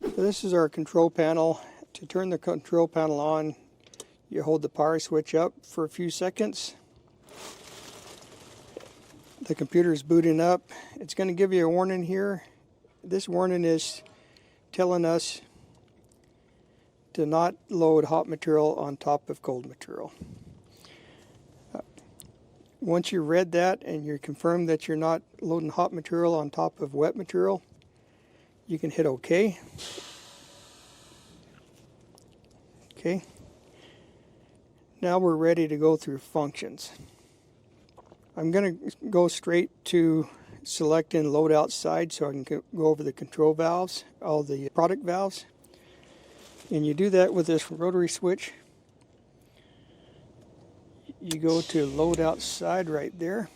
So this is our control panel. To turn the control panel on, you hold the power switch up for a few seconds. The computer is booting up. It's going to give you a warning here. This warning is telling us to not load hot material on top of cold material. Once you read that and you're confirmed that you're not loading hot material on top of wet material, you can hit OK. Okay. Now we're ready to go through functions. I'm going to go straight to selecting load outside so I can go over the control valves, all the product valves. And you do that with this rotary switch. You go to load outside right there.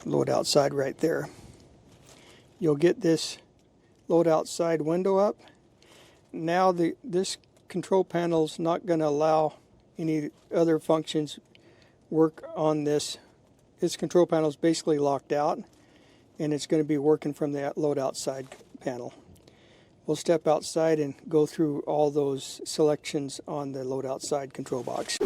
Load outside right there. You'll get this load outside window up. Now this control panel is not going to allow any other functions work on this. This control panel is basically locked out, and it's going to be working from the load outside panel. We'll step outside and go through all those selections on the load outside control box.